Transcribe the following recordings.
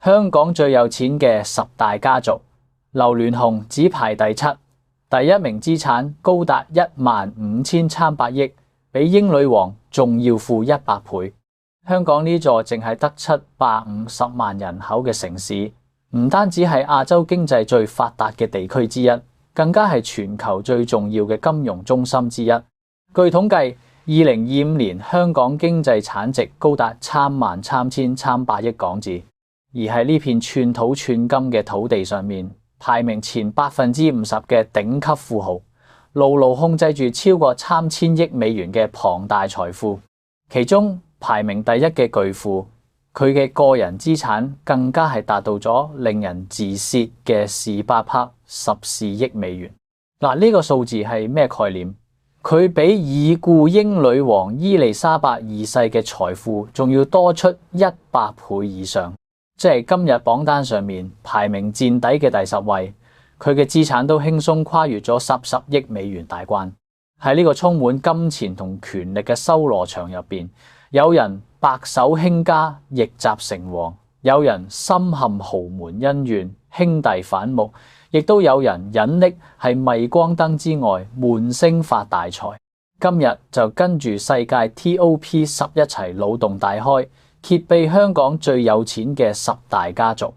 香港最有錢嘅10大家族，劉鑾雄只排第7，第一名資產高達15300億，比英女王仲要富100倍。香港呢座淨係得750萬人口嘅城市，唔單止係亞洲經濟最發達嘅地區之一，更加係全球最重要嘅金融中心之一。據統計，2025年香港經濟產值高達33300億港紙，而喺呢片寸土寸金嘅土地上面，排名前50%嘅頂級富豪，牢牢控制住超過3000億美元嘅龐大財富。其中排名第一嘅巨富，佢嘅個人資產更加係達到咗令人自舌嘅史巴克14億美元。嗱，呢個數字係咩概念？佢比已故英女王伊麗莎白二世嘅財富仲要多出100倍以上，即係今日榜單上面排名墊底嘅第10位，佢嘅資產都輕鬆跨越咗10億美元大關。喺呢個充滿金錢同權力嘅修羅場入邊，有人白手興家，逆襲成王；有人深陷豪門恩怨，兄弟反目；亦都有人隱匿喺鎂光燈之外，悶聲發大財。今日就跟住世界 TOP10一齊腦洞大開，揭秘香港最有錢嘅10大家族。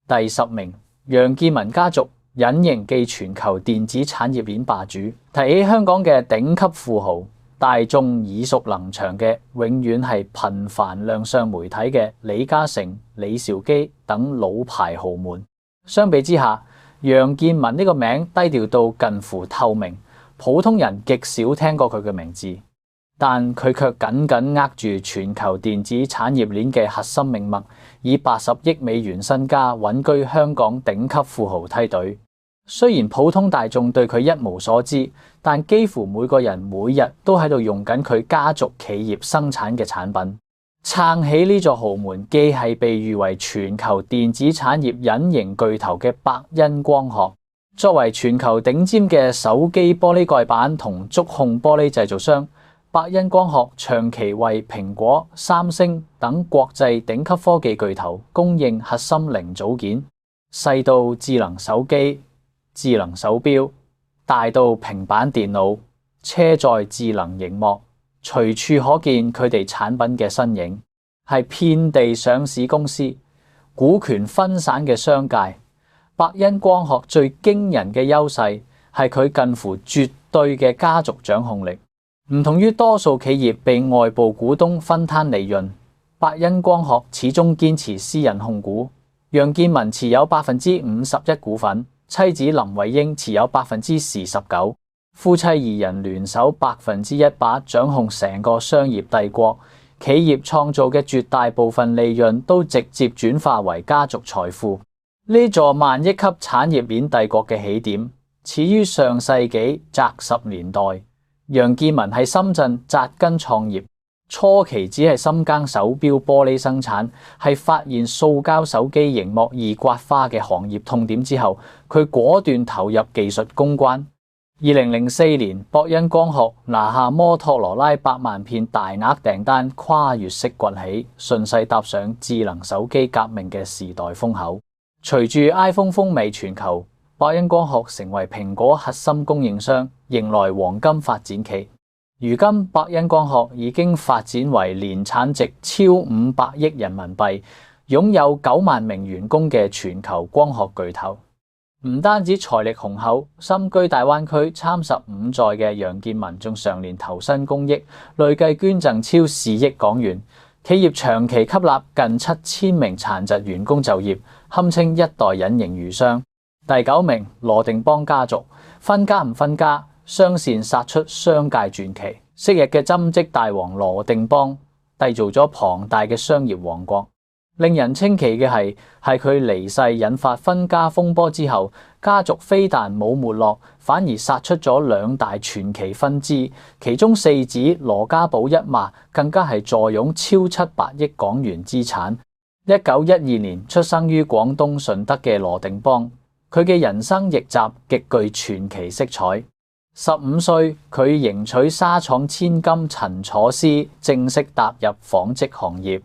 第10名，楊建文家族，隱形繼全球電子產業鏈霸主。提起香港嘅頂級富豪，大眾耳熟能詳嘅永遠係頻繁亮相媒體嘅李嘉誠、李兆基等老牌豪門。相比之下，楊建文呢個名低調到近乎透明，普通人極少聽過佢嘅名字，但佢卻緊緊握住全球電子產業鏈嘅核心命脈，以80億美元身家穩居香港頂級富豪梯隊。雖然普通大眾對佢一無所知，但幾乎每個人每日都喺度用緊佢家族企業生產嘅產品。撐起呢座豪門，既係被譽為全球電子產業隱形巨頭嘅百恩光學，作為全球頂尖嘅手機玻璃蓋板同觸控玻璃製造商，百恩光學長期為蘋果、三星等國際頂級科技巨頭供應核心零組件，細到智能手機、智能手錶，大到平板電腦、車載智能熒幕，隨處可見佢哋產品嘅身影。係遍地上市公司，股權分散嘅商界。百恩光學最驚人嘅優勢係佢近乎絕對嘅家族掌控力。唔同於多數企業被外部股東分攤利潤，百恩光學始終堅持私人控股。楊建文持有51%股份，妻子林慧英持有49%，夫妻二人聯手100%把掌控成個商業帝國。企業創造嘅絕大部分利潤都直接轉化為家族財富。呢座萬億級產業鏈帝國嘅起點始於上世紀澤10年代。楊建文喺深圳扎根創業，初期只係深耕手錶玻璃生產，係發現塑膠手機螢幕易刮花嘅行業痛點之後，佢果斷投入技術攻關。2004年，百恩光學拿下摩托羅拉100萬片大額訂單，跨越式崛起，順勢踏上智能手機革命嘅時代風口。隨住 iPhone 風靡全球，百恩光學成為蘋果核心供應商，迎來黃金發展期。如今，百恩光學已經發展為年產值超500億人民幣，擁有9萬名員工嘅全球光學巨頭。唔單止財力雄厚，深居大灣區參15載嘅楊建文仲常年投身公益，累計捐贈超4億港元。企業長期吸納近7000名殘疾員工就業，堪稱一代隱形魚商。第9名，羅定邦家族，分家唔分家，雙線殺出商界傳奇。昔日嘅針織大王羅定邦，締造咗龐大嘅商業王國。令人稱奇嘅係佢離世引發分家風波之後，家族非但冇沒落，反而殺出咗2大傳奇分支，其中四子羅家寶一脈更加係坐擁超700億港元資產。1912年出生於廣東順德嘅羅定邦，佢嘅人生逆襲極具傳奇色彩。15歲，佢迎娶紗廠千金陳楚思，正式踏入紡織行業。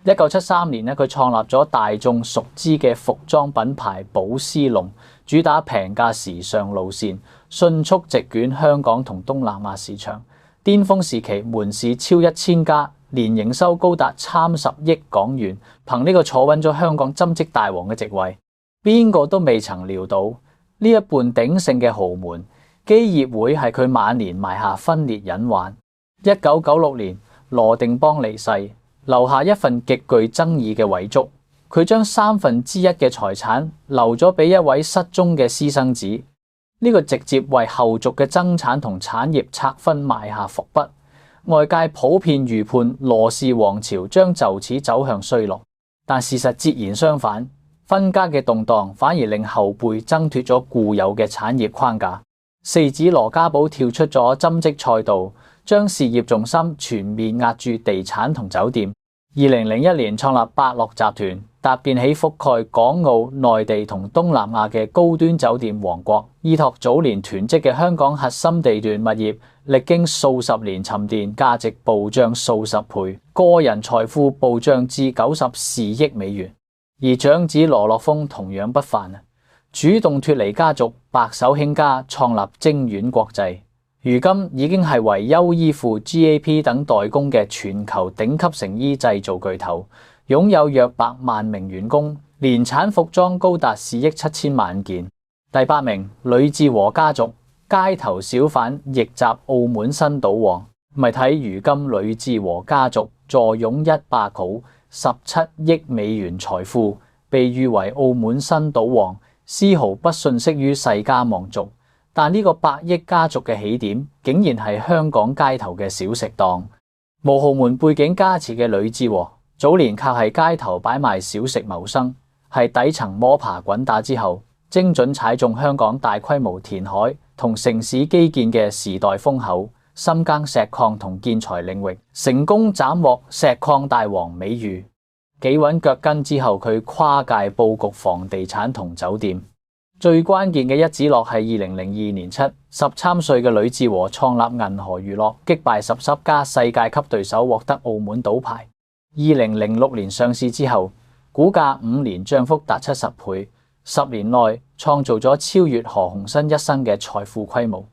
1973年咧，佢創立咗大眾熟知嘅服裝品牌寶絲龍，主打平價時尚路線，迅速席捲香港同東南亞市場。巔峰時期門市超1000家，年營收高達30億港元，憑呢個坐穩咗香港針織大王嘅席位。邊個都未曾料到呢一半鼎盛嘅豪門，基業會係佢晚年埋下分裂隱患。1996年，羅定邦離世，留下一份極具爭議嘅遺囑。佢將1/3嘅財產留咗俾一位失蹤嘅私生子。呢個直接為後續嘅爭產同產業拆分埋下伏筆。外界普遍預判羅氏王朝將就此走向衰落，但事實截然相反。分家嘅動盪反而令後輩掙脫咗固有嘅產業框架。四子羅家寶跳出咗針織賽道，將事業重心全面押注地產同酒店。2001年創立百樂集團，搭建起覆蓋港澳、內地同東南亞嘅高端酒店王國，依託早年囤積嘅香港核心地段物業，歷經數十年沉澱，價值暴漲數十倍，個人財富暴漲至94億美元。而長子羅樂峰同樣不凡，主動脫離家族，白手興家，創立晶苑國際，如今已經係為優衣庫、GAP 等代工嘅全球頂級成衣製造巨頭，擁有約100萬名員工，年產服裝高達4億7千萬件。第8名，呂志和家族，街頭小販逆襲澳門新賭王。咪睇如今呂志和家族坐擁1把口17億美元財富，被譽為澳門新賭王，絲毫不遜色於世家望族。但呢個100億家族嘅起點，竟然係香港街頭嘅小食檔。無豪門背景加持嘅呂志和，早年靠喺街頭擺賣小食謀生，係底層摸爬滾打之後，精準踩中香港大規模填海同城市基建嘅時代風口。深耕石礦同建材領域，成功斬獲石礦大王美譽。企穩腳跟之後，佢跨界佈局房地產同酒店。最關鍵嘅一子落係2002年13歲嘅呂志和創立銀河娛樂，擊敗10家世界級對手，獲得澳門賭牌。2006年上市之後，股價5年漲幅達70倍，10年內創造咗超越何鴻燊一生嘅財富規模。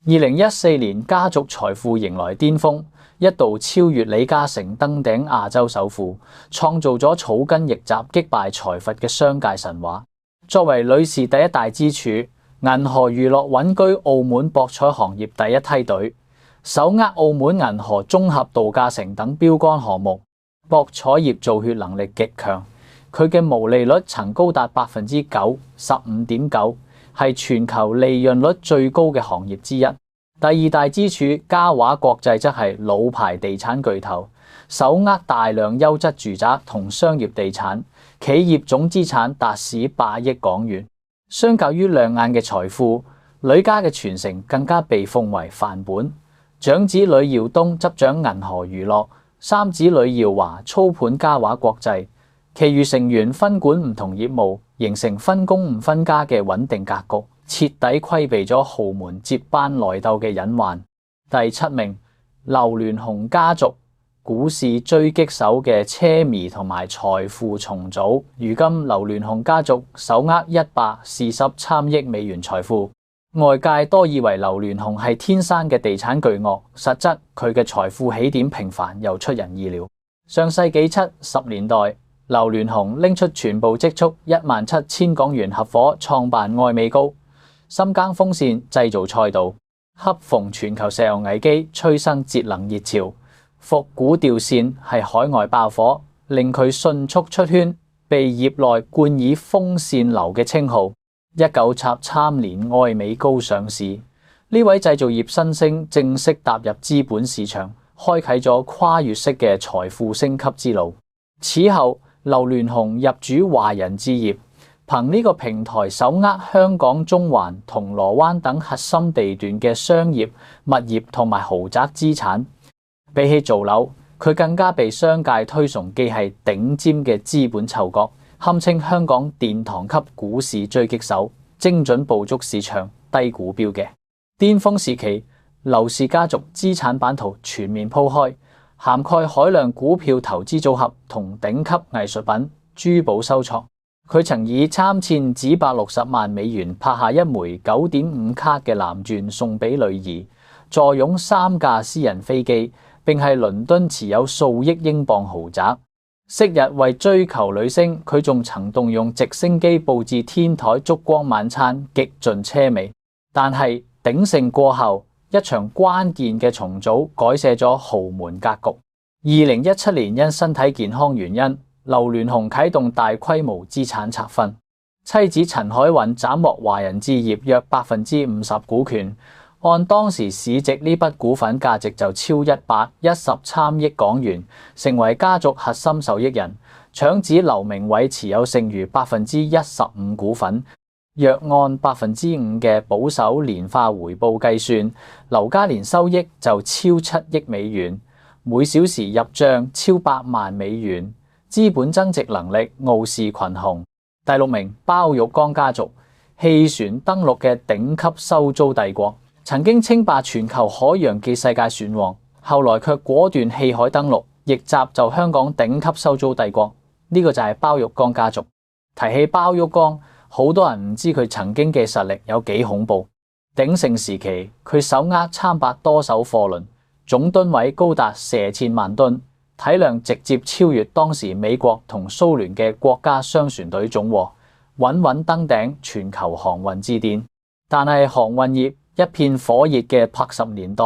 2014年家族財富迎來巔峰，一度超越李嘉誠登頂亞洲首富，創造咗草根逆襲擊敗財閥嘅商界神話。作為呂氏第一大支柱，銀河娛樂穩居澳門博彩行業第一梯隊，手握澳門銀河綜合度假城等標杆項目，博彩業造血能力極強。佢嘅毛利率曾高達9%， 15.9%。係全球利潤率最高嘅行業之一。第二大支柱嘉華國際則係老牌地產巨頭，手握大量優質住宅同商業地產，企業總資產達8億港元。相較於亮眼嘅財富，呂家嘅傳承更加被奉為範本。長子呂耀東執掌銀河娛樂，三子呂耀華操盤嘉華國際，其餘成員分管唔同業務，形成分工唔分家嘅穩定格局，徹底規避咗豪門接班內鬥嘅隱患。第7名，劉鑾雄家族，股市狙擊手嘅奢靡同埋財富重組。如今劉鑾雄家族手握143億美元財富，外界多以為劉鑾雄係天生嘅地產巨鱷，實質佢嘅財富起點平凡又出人意料。上世紀70年代，劉鑾雄拎出全部積蓄17000港元合夥創辦愛美高，深耕風扇製造賽道，恰逢全球石油危機催生節能熱潮，復古吊扇係海外爆火，令佢迅速出圈，被業內冠以風扇流嘅稱號。1973年愛美高上市，呢位製造業新星正式踏入資本市場，開啟咗跨越式嘅財富升級之路。此後劉鑾雄入主華人置業，憑呢個平台手握香港中環、銅鑼灣等核心地段嘅商業、物業同埋豪宅資產。比起造樓，佢更加被商界推崇，既係頂尖嘅資本嗅覺，堪稱香港殿堂級股市狙擊手，精準捕捉市場低股標嘅巔峰時期。劉氏家族資產版圖全面鋪開，涵蓋海量股票投資組合同頂級藝術品、珠寶收藏。佢曾以參戰只160萬美元拍下一枚9.5卡嘅藍鑽送俾女兒，坐擁3架私人飛機，並係倫敦持有數億英鎊豪宅。昔日為追求女星，佢仲曾動用直升機佈置天台燭光晚餐，極盡奢美。但係鼎盛過後，一場關鍵嘅重組改寫咗豪門格局。2017年因身體健康原因，劉鑾雄啟動大規模資產拆分，妻子陳海韻斬獲華人置業約50%股權，按當時市值呢筆股份價值就超113億港元，成為家族核心受益人。長子劉鳴煒持有剩餘15%股份，若按5%嘅保守年化回報計算，劉家年收益就超7億美元，每小時入賬超8萬美元。資本增值能力傲視群雄。第6名，包玉剛家族，棄船登陸嘅頂級收租帝國，曾經稱霸全球海洋嘅世界船王，後來卻果斷棄海登陸，逆襲就香港頂級收租帝國。呢個就係包玉剛家族。提起包玉剛，好多人唔知佢曾經嘅實力有幾恐怖。鼎盛時期，佢手握300多艘貨輪，總噸位高達射千萬噸。體量直接超越當時美國同蘇聯嘅國家商船隊總和，穩穩登頂全球航運之巔。但係航運業一片火熱嘅80年代，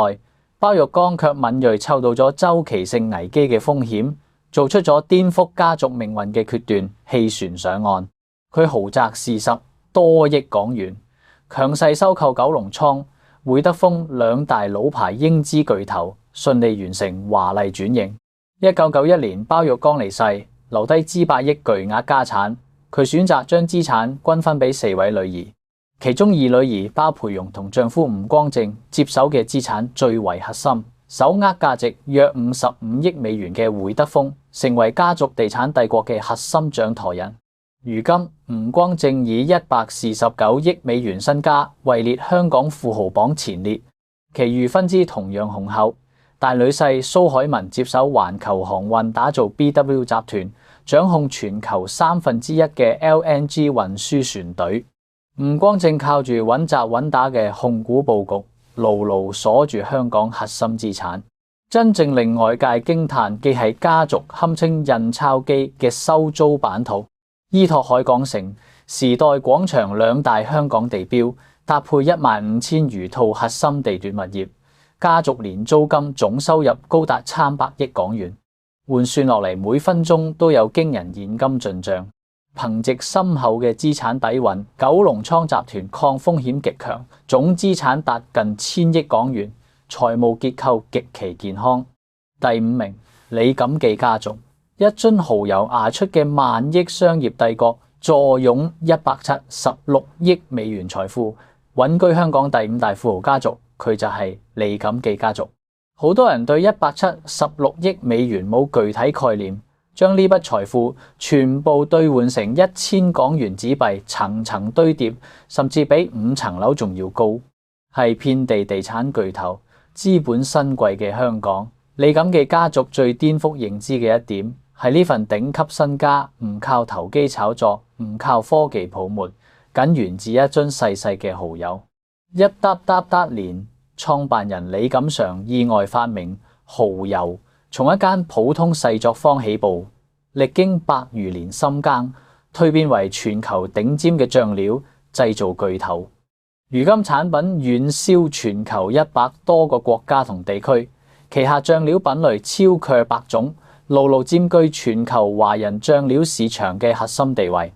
包玉剛卻敏銳嗅到咗周期性危機嘅風險，做出咗顛覆家族命運嘅決斷，棄船上岸。佢豪擲40多億港元，強勢收購九龍倉、會德豐兩大老牌英資巨頭，順利完成華麗轉型。1991年，包玉剛離世，留低資百億巨額家產。佢選擇將資產均分俾4位女兒，其中2女兒包培蓉同丈夫吳光正接手嘅資產最為核心，手握價值約55億美元嘅會德豐，成為家族地產帝國嘅核心掌舵人。如今，吳光正以149億美元身家位列香港富豪榜前列，其餘分支同樣雄厚。大女婿蘇海文接手環球航運，打造 BW 集團，掌控全球1/3嘅 LNG 運輸船隊。吳光正靠住穩紮穩打嘅控股佈局，牢牢鎖住香港核心資產。真正令外界驚嘆既係家族堪稱印鈔機嘅收租版圖，依託海港城、時代廣場兩大香港地標，搭配15000餘套核心地段物業。家族年租金總收入高達300億港元，換算落嚟每分鐘都有驚人現金進賬。憑藉深厚嘅資產底蘊，九龍倉集團抗風險極強，總資產達近1000億港元，財務結構極其健康。第5名，李錦記家族，一樽蠔油熬出嘅萬億商業帝國，坐擁176億美元財富，穩居香港第5大富豪家族。佢就係李錦記家族。好多人對176億美元冇具體概念，將呢筆財富全部兌換成1000港元紙幣，層層堆疊，甚至比5層樓仲要高，係遍地地產巨頭、資本新貴嘅香港。李錦記家族最顛覆認知嘅一點係呢份頂級身家唔靠投機炒作，唔靠科技泡沫，僅源自一樽細細嘅蠔油。1+++年，創辦人李錦常意外發明蠔油，從一間普通製作坊起步，歷經百餘年深耕，蛻變為全球頂尖嘅醬料製造巨頭。如今產品遠銷全球100多個國家同地區，旗下醬料品類超過100種，牢牢佔據全球華人醬料市場嘅核心地位。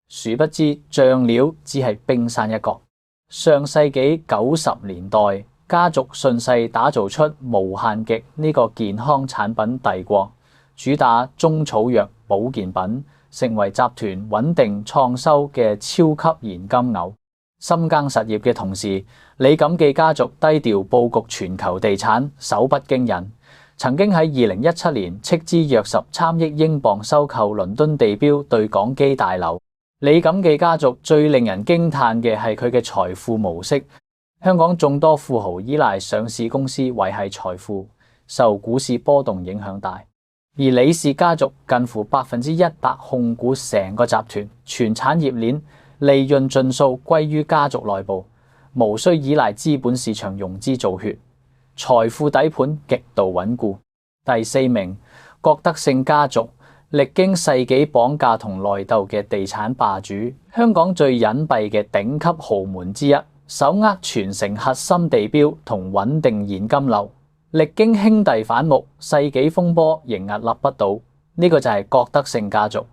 殊不知醬料只係冰山一角。上世紀90年代，家族順勢打造出無限極呢個健康產品帝國，主打中草藥保健品，成為集團穩定創收嘅超級現金牛。深耕實業嘅同時，李錦記家族低調布局全球地產，手筆驚人。曾經喺2017年斥資約13億英鎊收購倫敦地標對講機大樓。李錦記家族最令人驚嘆嘅係佢嘅財富模式。香港眾多富豪依賴上市公司維繫財富，受股市波動影響大。而李氏家族近乎100%控股成個集團，全產業鏈利潤盡數歸於家族內部，無需依賴資本市場融資造血，財富底盤極度穩固。第4名，郭德勝家族，歷經世紀綁架同內鬥嘅地產霸主，香港最隱蔽嘅頂級豪門之一，手握全城核心地標同穩定現金流。歷經兄弟反目、世紀風波，仍屹立不倒。呢個就係郭德勝家族。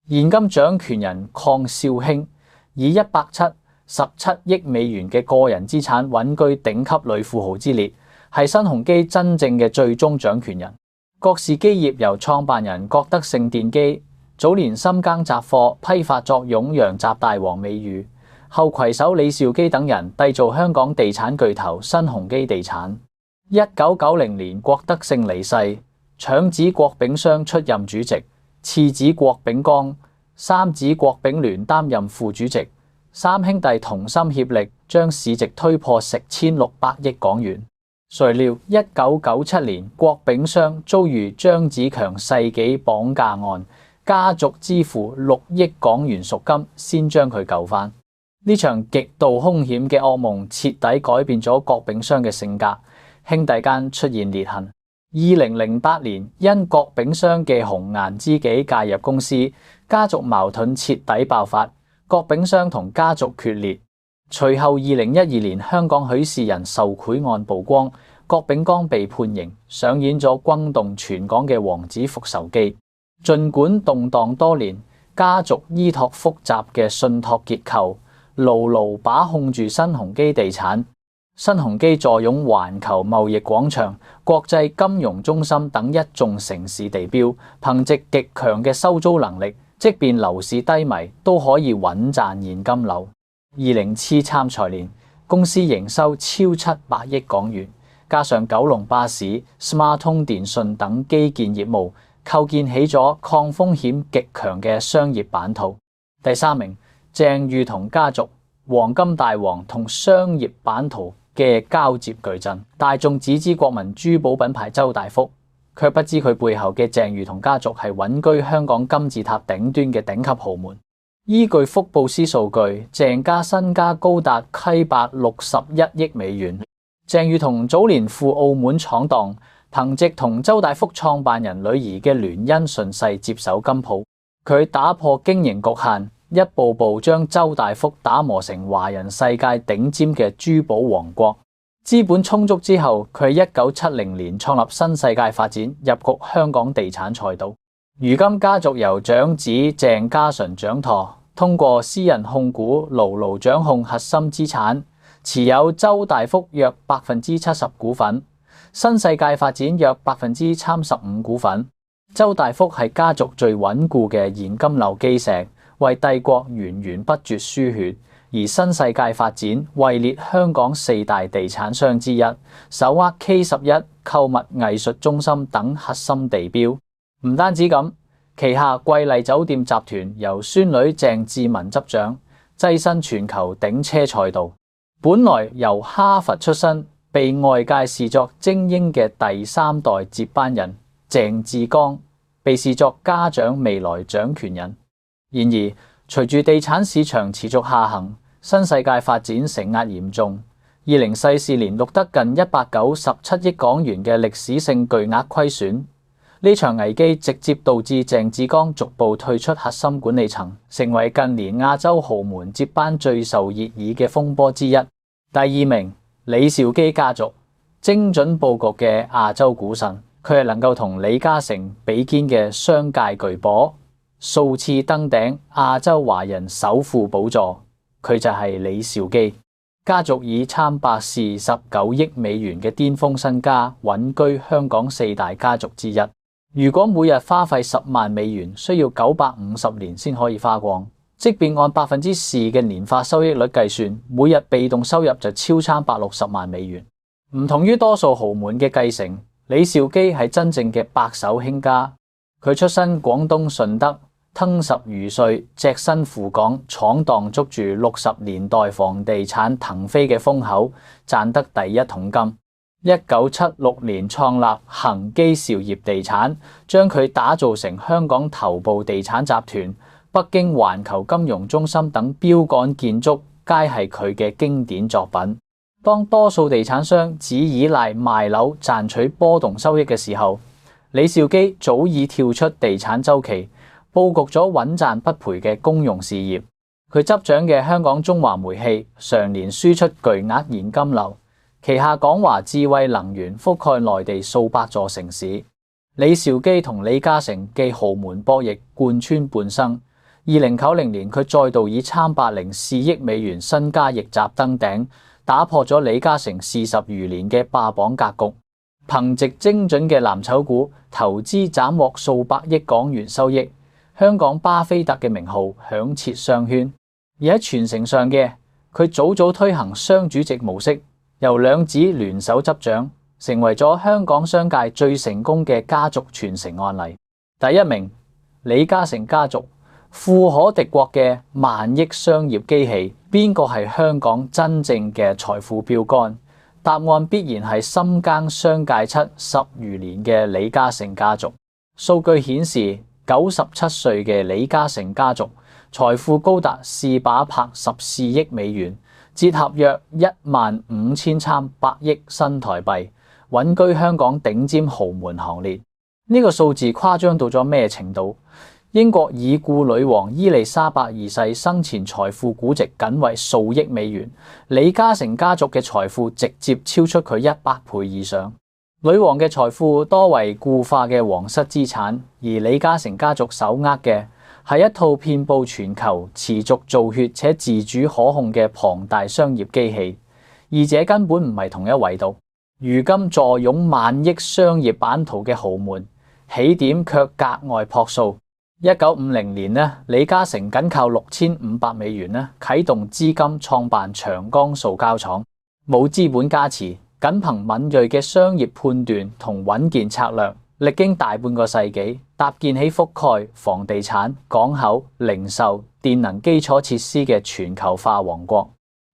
現今掌權人鄺少卿以117億美元嘅個人資產穩居頂級女富豪之列，係新鴻基真正嘅最終掌權人。郭氏基業由創辦人郭德勝奠基，早年深耕雜貨批發作永洋集大王美譽，後攜手李兆基等人締造香港地產巨頭新鴻基地產。1990年郭德勝離世，長子郭炳湘出任主席，次子郭炳江、三子郭炳聯擔任副主席，三兄弟同心協力，將市值推破1600億港元。誰料1997年郭炳湘遭遇張子強世紀綁架案，家族支付6億港元贖金先將佢救返。呢場極度兇險嘅噩夢徹底改變咗郭炳湘嘅性格，兄弟間出現裂痕。2008年，因郭炳湘嘅紅顏知己介入公司，家族矛盾徹底爆發，郭炳湘同家族決裂。隨後2012年，香港許仕仁受賄案曝光，郭炳江被判刑，上演咗轟動全港嘅王子復仇記。儘管動盪多年，家族依託複雜嘅信託結構，牢牢把控住新鴻基地產。新鴻基坐擁環球貿易廣場、國際金融中心等一眾城市地標，憑藉極強嘅收租能力，即便樓市低迷都可以穩賺現金流。2007參財年，公司營收超700億港元，加上九龍巴士、Smart 通電訊等基建業務，構建起咗抗風險極強嘅商業版圖。第3名，鄭裕彤家族，黃金大王同商業版圖嘅交接巨陣，大眾只知國民珠寶品牌周大福，卻不知佢背後嘅鄭裕彤家族係穩居香港金字塔頂端嘅頂級豪門。依據福布斯數據，鄭家身家高達761億美元。鄭裕彤早年赴澳門闖蕩，憑藉同周大福創辦人女兒嘅聯姻順勢接手金鋪，佢打破經營局限，一步步將周大福打磨成華人世界頂尖嘅珠寶王國。資本充足之後，佢喺1970年創立新世界發展，入局香港地產賽道。如今家族由長子鄭家純掌舵，通過私人控股牢牢掌控核心資產，持有周大福約70%股份，新世界發展約35%股份。周大福係家族最穩固嘅現金流基石，為帝國源源不絕輸血。而新世界發展位列香港4大地產商之一，手握 K11 購物藝術中心等核心地標。唔單止咁，旗下瑰麗酒店集團由孫女鄭志文執掌，躋身全球頂車賽道。本來由哈佛出身，被外界視作精英嘅第3代接班人鄭志剛，被視作家長未來掌權人。然而，隨住地產市場持續下行，新世界發展承壓嚴重，2014年錄得近197億港元嘅歷史性巨額虧損。呢場危機直接導致鄭志剛逐步退出核心管理層，成為近年亞洲豪門接班最受熱議嘅風波之一。第2名，李兆基家族，精準佈局嘅亞洲股神，佢係能夠同李嘉誠比肩嘅商界巨擘，數次登頂亞洲華人首富寶座，佢就係李兆基。家族以349億美元嘅巔峰身家，穩居香港4大家族之一。如果每日花費10萬美元，需要950年先可以花光。即便按4%嘅年化收益率計算，每日被動收入就超360萬美元。唔同於多數豪門嘅繼承，李兆基係真正嘅白手興家。佢出身廣東順德，吞十餘歲，隻身赴港，闖蕩捉住60年代房地產騰飛嘅風口，賺得第一桶金。1976年創立恒基兆業地產，將佢打造成香港頭部地產集團。北京環球金融中心等標杆建築皆係佢嘅經典作品。當多數地產商只依賴賣樓賺取波動收益嘅時候，李兆基早已跳出地產週期，佈局咗穩賺不賠嘅公用事業。佢執掌嘅香港中華煤氣常年輸出巨額現金流，旗下港華智慧能源覆蓋內地數百座城市。李兆基同李嘉誠既豪門博弈貫穿半生。2090年，佢再度以304億美元身家逆襲登頂，打破咗李嘉誠40餘年嘅霸榜格局。憑藉精準嘅藍籌股投資，斬獲數百億港元收益，香港巴菲特嘅名號響徹商圈。而喺傳承上嘅，佢早早推行雙主席模式，由兩子聯手執掌，成為咗香港商界最成功嘅家族傳承案例。第一名，李嘉誠家族。富可敵國嘅萬億商業機器，邊個係香港真正嘅財富標杆？答案必然係深耕商界70餘年嘅李嘉誠家族。數據顯示，97歲嘅李嘉誠家族財富高達414億美元，折合約15300億新台幣，穩居香港頂尖豪門行列。呢個數字誇張到咗咩程度？英國已故女王伊麗莎白二世生前財富估值僅為數億美元，李嘉誠家族嘅財富直接超出佢100倍以上。女王嘅財富多為固化嘅皇室資產，而李嘉誠家族手握嘅係一套遍佈全球、持續造血且自主可控嘅龐大商業機器，二者根本唔係同一維度。如今坐擁萬億商業版圖嘅豪門，起點卻格外樸素。1950年，李嘉誠僅靠6500美元啟動資金創辦長江塑膠廠，冇資本加持，僅憑敏銳嘅商業判斷同穩健策略，歷經大半個世紀，搭建起覆蓋房地產、港口、零售、電能基礎設施嘅全球化王國。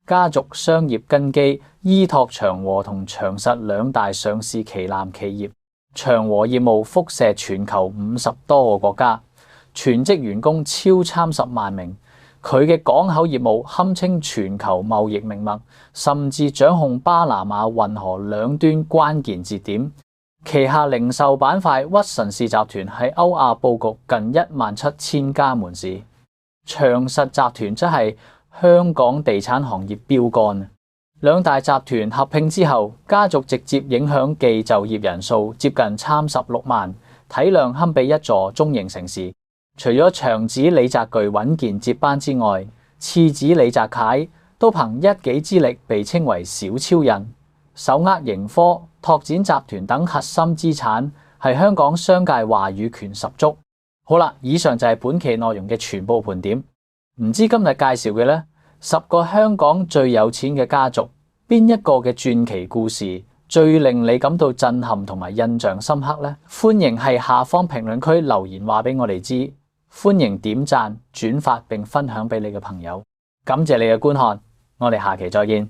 家族商業根基依託長和同長實兩大上市旗艦企業，長和業務輻射全球50多個國家。全職員工超30萬名，佢嘅港口業務堪稱全球貿易命脈，甚至掌控巴拿馬運河兩端關鍵節點。旗下零售板塊屈臣氏集團喺歐亞佈局近17000家門市，長實集團則係香港地產行業標杆。兩大集團合併之後，家族直接影響既就業人數接近36萬，體量堪比一座中型城市。除咗長子李澤鉅穩健接班之外，次子李澤楷都憑一己之力被稱為小超人，手握盈科、拓展集團等核心資產，係香港商界話語權十足。好啦，以上就係本期內容嘅全部盤點。唔知今日介紹嘅呢10個香港最有錢嘅家族，邊一個嘅傳奇故事最令你感到震撼同埋印象深刻呢？歡迎喺下方評論區留言話俾我哋知。歡迎點讚、轉發並分享俾你嘅朋友，感謝你嘅觀看，我哋下期再見。